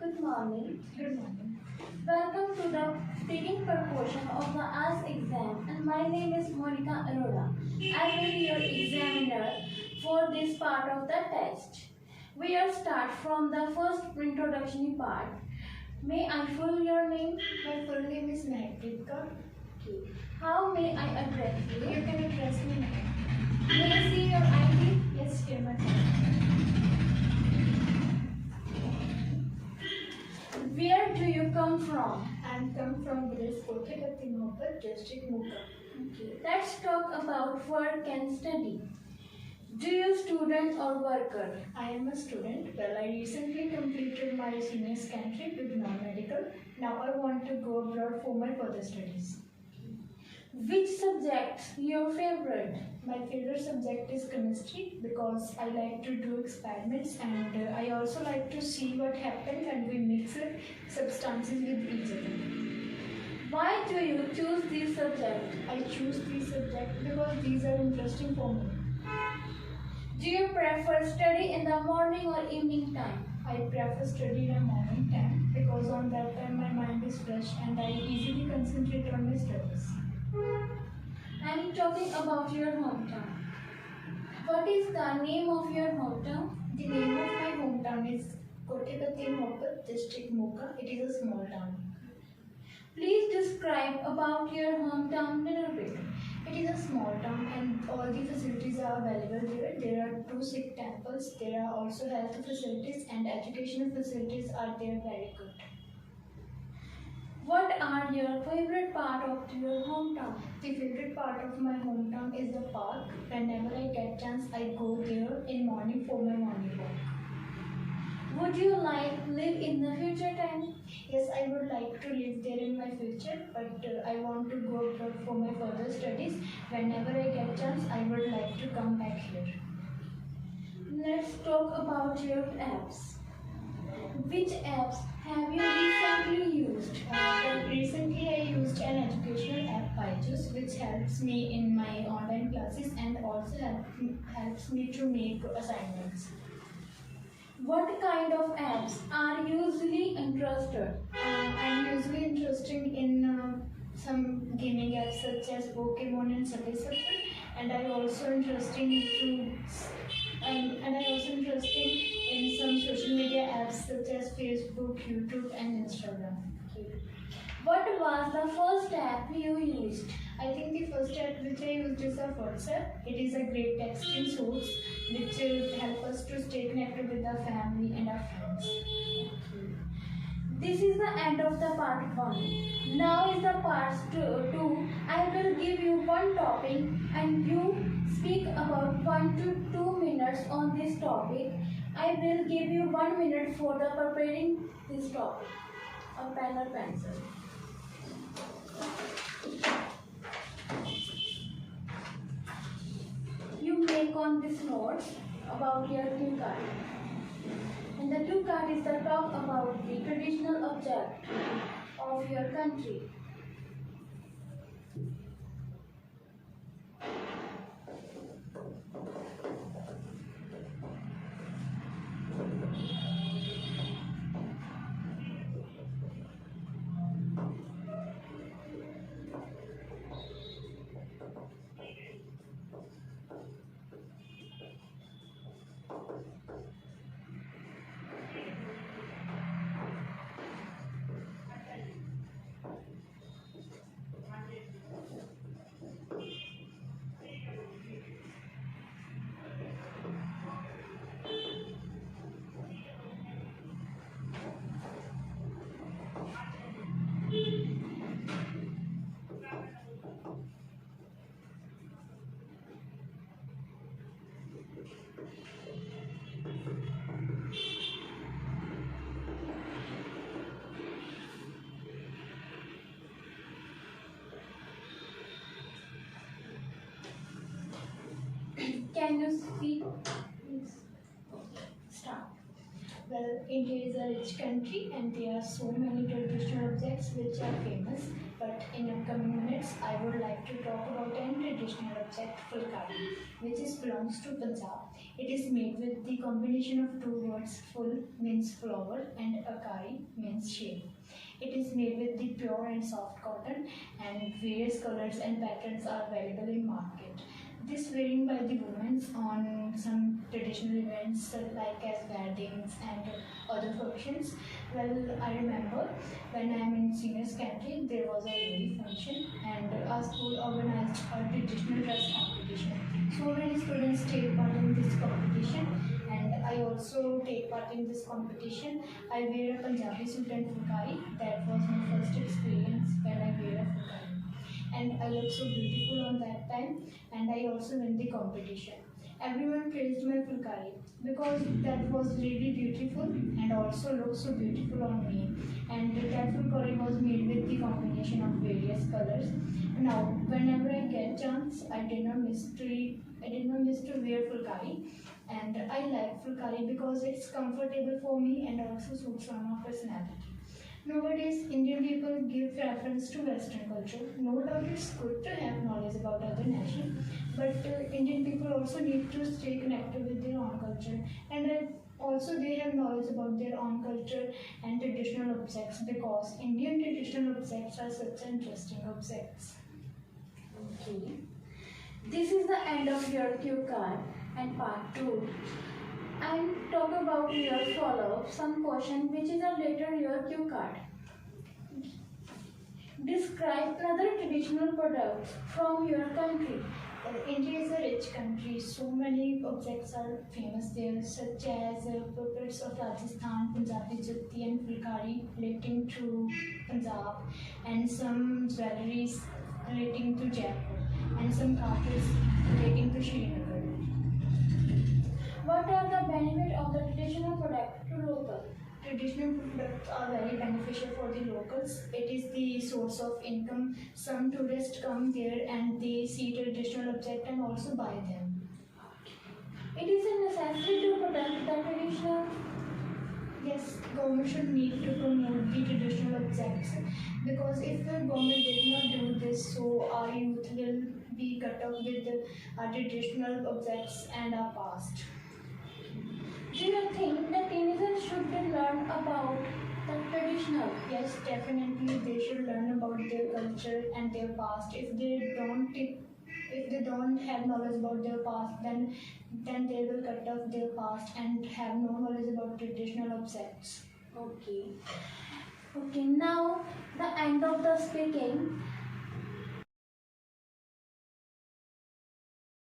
Good morning. Good morning. Welcome to the speaking portion of the AS exam, and my name is Monica Arora. I will be your examiner for this part of the test. We will start from the first introduction part. May I full your name? My full name is Mehakritika. How may I address you? You can address me now. May I see your ID? Yes, here my phone. Where do you come from? I come from village Moga, district Moga. Let's talk about work and study. Do you student or worker? I am a student. Well, I recently completed my senior secondary with non-medical. Now I want to go abroad for my further studies. Which subject your favorite? My favorite subject is chemistry because I like to do experiments and I also like to see what happens when we mix substances with each other. Why do you choose this subject? I choose these subjects because these are interesting for me. Do you prefer study in the morning or evening time? I prefer study in the morning time because on that time my mind is fresh and I easily concentrate on my studies. I'm talking about your hometown. What is the name of your hometown? The name of my hometown is Moga, district Moga. It is a small town. Please describe about your hometown little bit. It is a small town and all the facilities are available there. There are 2 Sikh temples. There are also health facilities and educational facilities are there very good. What are your favorite part of your hometown? The favorite part of my hometown is the park. Whenever I get chance, I go there in morning for my morning walk. Would you like live in the future time? Yes, I would like to live there in my future, but I want to go abroad for my further studies. Whenever I get chance, I would like to come back here. Let's talk about your apps. Which apps have you recently used? Recently, I used an educational app, Byju's, which helps me in my online classes and also helps me to make assignments. What kind of apps are usually interested? I'm usually interested in some gaming apps such as Pokemon and Subway Surfer, and I also interested in some social media apps such as Facebook, YouTube, and Instagram. What was the first app you used? I think the first app which I used is a WhatsApp. It is a great texting source which help us to stay connected with our family and our friends. This is the end of the part 1. Now is the part 2. I will give you one topic and you speak about 1 to 2 minutes on this topic. I will give you 1 minute for the preparing this topic. A pen or pencil. You make on this notes about your cue card. And the cue card is the talk about the traditional object of your country. Can you speak? Please. Start. Well, India is a rich country and there are so many traditional objects which are famous. But in upcoming minutes, I would like to talk about an traditional object, fulkari, which belongs to Punjab. It is made with the combination of two words, full means flower and akari means shade. It is made with the pure and soft cotton and various colors and patterns are available in market. This wearing by the women on some traditional events like as weddings and other functions. Well, I remember when I am in senior secondary, there was a very function and our school organized a traditional dress competition. So many students take part in this competition and I also take part in this competition. I wear a Punjabi suit and fulkari. That was my first experience when I wear a fulkari and I looked so beautiful on that time and I also win the competition. Everyone praised my fulkari because that was really beautiful and also looked so beautiful on me. And that fulkari was made with the combination of various colors. Now, whenever I get chance, I did not miss to wear fulkari. And I like fulkari because it's comfortable for me and also suits on my personality. Nowadays, Indian people give preference to Western culture. No doubt it's good to have knowledge about other nations, but Indian people also need to stay connected with their own culture. And also they have knowledge about their own culture and traditional objects because Indian traditional objects are such interesting objects. Okay. This is the end of your cue card and part 2. And talk about your follow-up, some question which is a later your cue card. Describe another traditional product from your country. India is a rich country. So many objects are famous there, such as puppets of Rajasthan, Punjabi jutti and fulkari relating to Punjab, and some jewelries relating to Jaipur, and some carpets relating to Srinagar. What are the benefits of the traditional product to local? Traditional products are very beneficial for the locals. It is the source of income. Some tourists come there and they see traditional objects and also buy them. It is a necessity to protect the traditional. Yes, government should need to promote the traditional objects because if the government did not do this, so our youth will be cut off with our traditional objects and our past. Do you think that teenagers should learn about the traditional? Yes, definitely they should learn about their culture and their past. If they don't have knowledge about their past, then they will cut off their past and have no knowledge about traditional objects. Okay. Okay, now the end of the speaking.